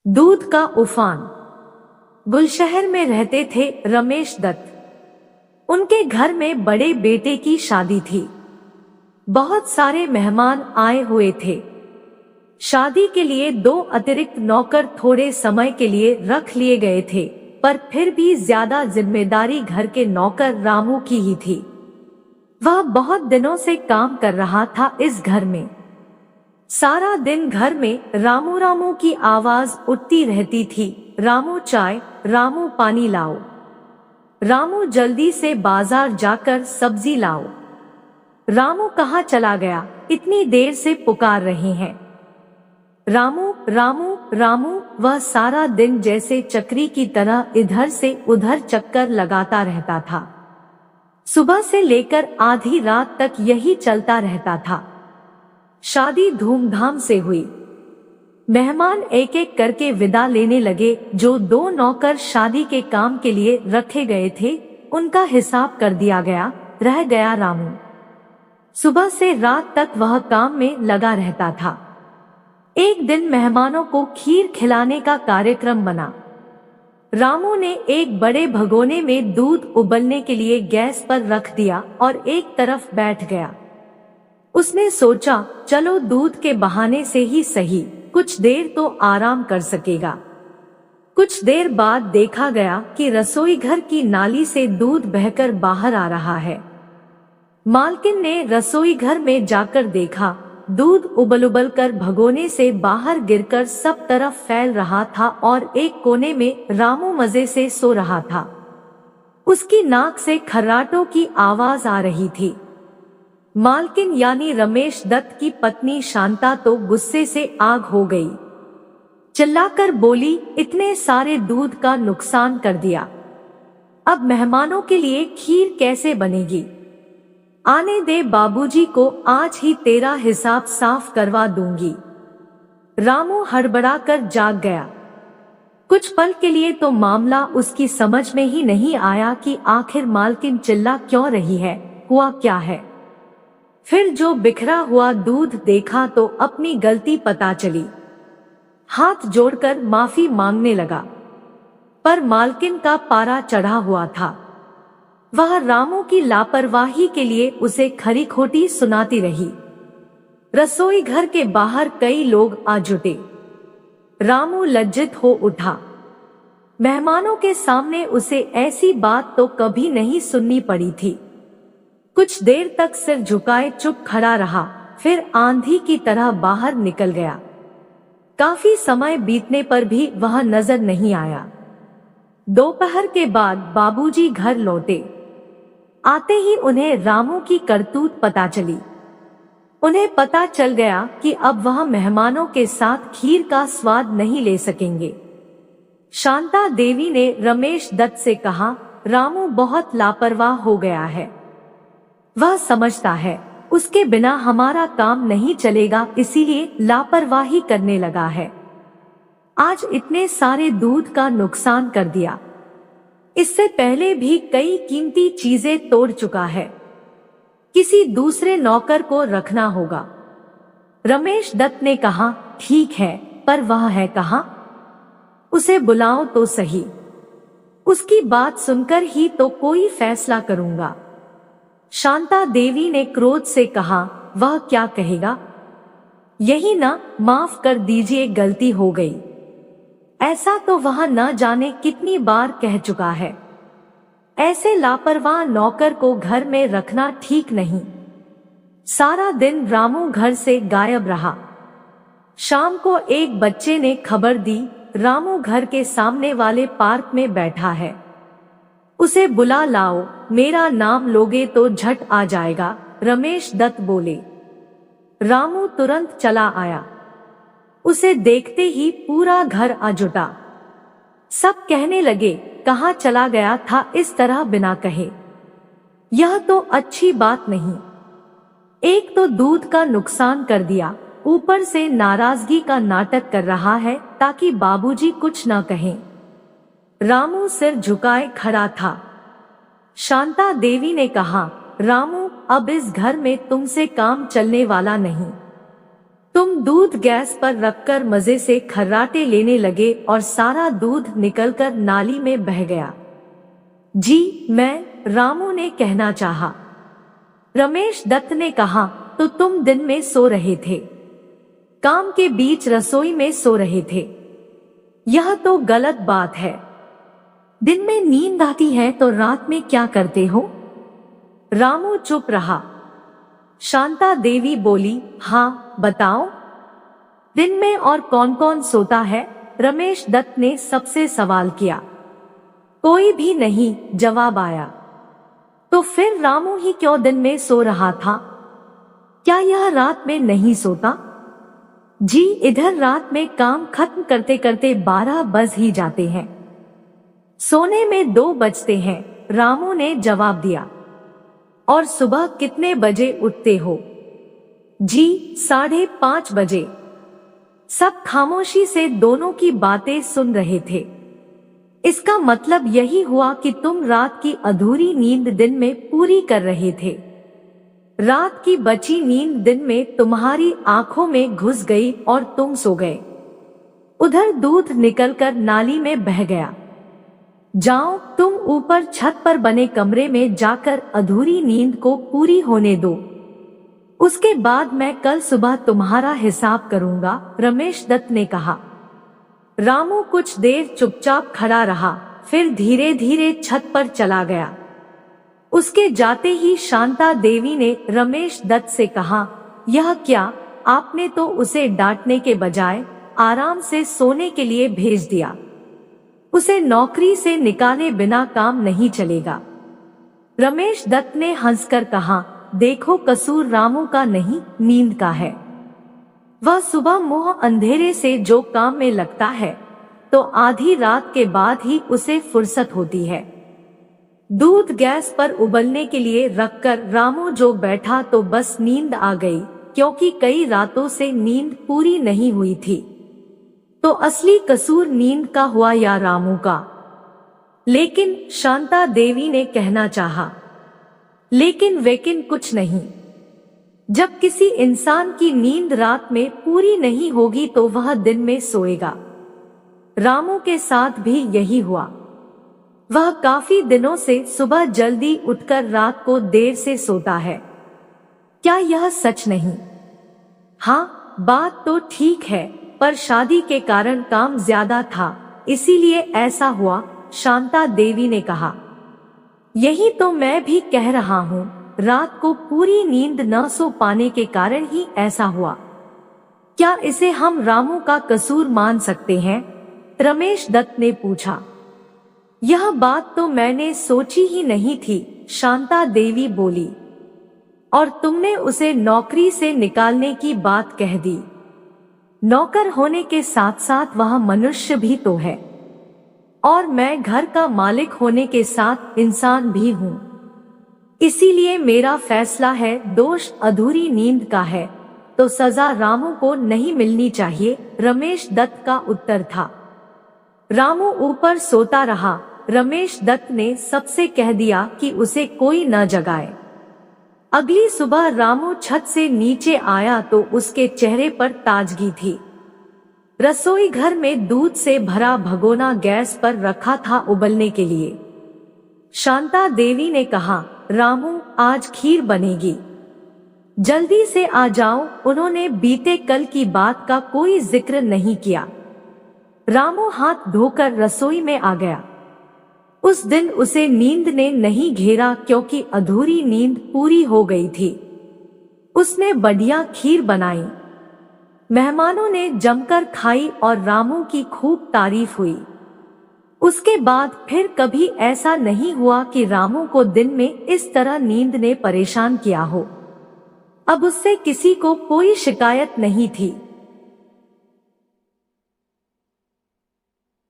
दूध का उफान। बुलशहर में रहते थे रमेश दत्त। उनके घर में बड़े बेटे की शादी थी। बहुत सारे मेहमान आए हुए थे। शादी के लिए 2 अतिरिक्त नौकर थोड़े समय के लिए रख लिए गए थे, पर फिर भी ज्यादा जिम्मेदारी घर के नौकर रामू की ही थी। वह बहुत दिनों से काम कर रहा था इस घर में। सारा दिन घर में रामू रामू की आवाज उठती रहती थी। रामू चाय, रामू पानी लाओ, रामू जल्दी से बाजार जाकर सब्जी लाओ, रामू कहाँ चला गया, इतनी देर से पुकार रहे हैं। रामू रामू रामू। वह सारा दिन जैसे चक्री की तरह इधर से उधर चक्कर लगाता रहता था। सुबह से लेकर आधी रात तक यही चलता रहता था। शादी धूमधाम से हुई। मेहमान एक एक करके विदा लेने लगे। जो 2 नौकर शादी के काम के लिए रखे गए थे, उनका हिसाब कर दिया गया। रह गया रामू। सुबह से रात तक वह काम में लगा रहता था। एक दिन मेहमानों को खीर खिलाने का कार्यक्रम बना। रामू ने एक बड़े भगोने में दूध उबलने के लिए गैस पर रख दिया और एक तरफ बैठ गया। उसने सोचा, चलो दूध के बहाने से ही सही, कुछ देर तो आराम कर सकेगा। कुछ देर बाद देखा गया कि रसोई घर की नाली से दूध बहकर बाहर आ रहा है। मालकिन ने रसोई घर में जाकर देखा, दूध उबल कर भगोने से बाहर गिरकर सब तरफ फैल रहा था और एक कोने में रामू मजे से सो रहा था। उसकी नाक से खर्राटों की आवाज आ रही थी। मालकिन यानी रमेश दत्त की पत्नी शांता तो गुस्से से आग हो गई। चिल्लाकर बोली, इतने सारे दूध का नुकसान कर दिया, अब मेहमानों के लिए खीर कैसे बनेगी? आने दे बाबूजी को, आज ही तेरा हिसाब साफ करवा दूंगी। रामू हड़बड़ाकर जाग गया। कुछ पल के लिए तो मामला उसकी समझ में ही नहीं आया कि आखिर मालकिन चिल्ला क्यों रही है, हुआ क्या है। फिर जो बिखरा हुआ दूध देखा तो अपनी गलती पता चली। हाथ जोड़कर माफी मांगने लगा, पर मालकिन का पारा चढ़ा हुआ था। वह रामू की लापरवाही के लिए उसे खरी खोटी सुनाती रही। रसोई घर के बाहर कई लोग आ जुटे। रामू लज्जित हो उठा। मेहमानों के सामने उसे ऐसी बात तो कभी नहीं सुननी पड़ी थी। कुछ देर तक सिर झुकाए चुप खड़ा रहा, फिर आंधी की तरह बाहर निकल गया। काफी समय बीतने पर भी वह नजर नहीं आया। दोपहर के बाद बाबूजी घर लौटे। आते ही उन्हें रामू की करतूत पता चली। उन्हें पता चल गया कि अब वह मेहमानों के साथ खीर का स्वाद नहीं ले सकेंगे। शांता देवी ने रमेश दत्त से कहा, रामू बहुत लापरवाह हो गया है। वह समझता है उसके बिना हमारा काम नहीं चलेगा, इसीलिए लापरवाही करने लगा है। आज इतने सारे दूध का नुकसान कर दिया। इससे पहले भी कई कीमती चीजें तोड़ चुका है। किसी दूसरे नौकर को रखना होगा। रमेश दत्त ने कहा, ठीक है, पर वह है कहाँ? उसे बुलाओ तो सही। उसकी बात सुनकर ही तो कोई फैसला करूंगा। शांता देवी ने क्रोध से कहा, वह क्या कहेगा? यही ना, माफ कर दीजिए, गलती हो गई। ऐसा तो वह न जाने कितनी बार कह चुका है। ऐसे लापरवाह नौकर को घर में रखना ठीक नहीं। सारा दिन रामू घर से गायब रहा। शाम को एक बच्चे ने खबर दी, रामू घर के सामने वाले पार्क में बैठा है, उसे बुला लाओ, मेरा नाम लोगे तो झट आ जाएगा। रमेश दत्त बोले। रामू तुरंत चला आया। उसे देखते ही पूरा घर आ जुटा। सब कहने लगे, कहाँ चला गया था इस तरह बिना कहे? यह तो अच्छी बात नहीं। एक तो दूध का नुकसान कर दिया, ऊपर से नाराजगी का नाटक कर रहा है ताकि बाबूजी कुछ न कहें। रामू सिर झुकाए खड़ा था। शांता देवी ने कहा, रामू, अब इस घर में तुमसे काम चलने वाला नहीं। तुम दूध गैस पर रखकर मजे से खर्राटे लेने लगे और सारा दूध निकलकर नाली में बह गया। जी मैं, रामू ने कहना चाहा। रमेश दत्त ने कहा, तो तुम दिन में सो रहे थे, काम के बीच रसोई में सो रहे थे। यह तो गलत बात है। दिन में नींद आती है तो रात में क्या करते हो? रामू चुप रहा। शांता देवी बोली, हाँ बताओ, दिन में और कौन कौन सोता है? रमेश दत्त ने सबसे सवाल किया। कोई भी नहीं, जवाब आया। तो फिर रामू ही क्यों दिन में सो रहा था? क्या यह रात में नहीं सोता? जी इधर रात में काम खत्म करते करते 12 बज ही जाते हैं, सोने में 2 बजते हैं, रामू ने जवाब दिया। और सुबह कितने बजे उठते हो? जी 5:30 बजे। सब खामोशी से दोनों की बातें सुन रहे थे। इसका मतलब यही हुआ कि तुम रात की अधूरी नींद दिन में पूरी कर रहे थे। रात की बची नींद दिन में तुम्हारी आंखों में घुस गई और तुम सो गए। उधर दूध निकलकर नाली में बह गया। जाओ तुम ऊपर छत पर बने कमरे में जाकर अधूरी नींद को पूरी होने दो, उसके बाद मैं कल सुबह तुम्हारा हिसाब करूंगा, रमेश दत्त ने कहा। रामू कुछ देर चुपचाप खड़ा रहा, फिर धीरे धीरे छत पर चला गया। उसके जाते ही शांता देवी ने रमेश दत्त से कहा, यह क्या, आपने तो उसे डांटने के बजाय आराम से सोने के लिए भेज दिया। उसे नौकरी से निकाले बिना काम नहीं चलेगा। रमेश दत्त ने हंसकर कहा, देखो कसूर रामू का नहीं, नींद का है। वह सुबह मुंह अंधेरे से जो काम में लगता है तो आधी रात के बाद ही उसे फुर्सत होती है। दूध गैस पर उबलने के लिए रखकर रामू जो बैठा तो बस नींद आ गई, क्योंकि कई रातों से नींद पूरी नहीं हुई थी। तो असली कसूर नींद का हुआ या रामू का? लेकिन शांता देवी ने कहना चाहा। लेकिन वेकिन कुछ नहीं। जब किसी इंसान की नींद रात में पूरी नहीं होगी तो वह दिन में सोएगा। रामू के साथ भी यही हुआ। वह काफी दिनों से सुबह जल्दी उठकर रात को देर से सोता है। क्या यह सच नहीं? हाँ, बात तो ठीक है, पर शादी के कारण काम ज्यादा था, इसीलिए ऐसा हुआ, शांता देवी ने कहा। यही तो मैं भी कह रहा हूँ, रात को पूरी नींद न सो पाने के कारण ही ऐसा हुआ। क्या इसे हम रामू का कसूर मान सकते हैं? रमेश दत्त ने पूछा। यह बात तो मैंने सोची ही नहीं थी, शांता देवी बोली। और तुमने उसे नौकरी से निकालने की बात कह दी। नौकर होने के साथ साथ वह मनुष्य भी तो है, और मैं घर का मालिक होने के साथ इंसान भी हूँ। इसीलिए मेरा फैसला है, दोष अधूरी नींद का है तो सजा रामू को नहीं मिलनी चाहिए, रमेश दत्त का उत्तर था। रामू ऊपर सोता रहा। रमेश दत्त ने सबसे कह दिया कि उसे कोई न जगाए। अगली सुबह रामू छत से नीचे आया तो उसके चेहरे पर ताजगी थी। रसोई घर में दूध से भरा भगोना गैस पर रखा था उबलने के लिए। शांता देवी ने कहा, रामू आज खीर बनेगी, जल्दी से आ जाओ। उन्होंने बीते कल की बात का कोई जिक्र नहीं किया। रामू हाथ धोकर रसोई में आ गया। उस दिन उसे नींद ने नहीं घेरा क्योंकि अधूरी नींद पूरी हो गई थी। उसने बढ़िया खीर बनाई। मेहमानों ने जमकर खाई और रामू की खूब तारीफ हुई। उसके बाद फिर कभी ऐसा नहीं हुआ कि रामू को दिन में इस तरह नींद ने परेशान किया हो। अब उससे किसी को कोई शिकायत नहीं थी।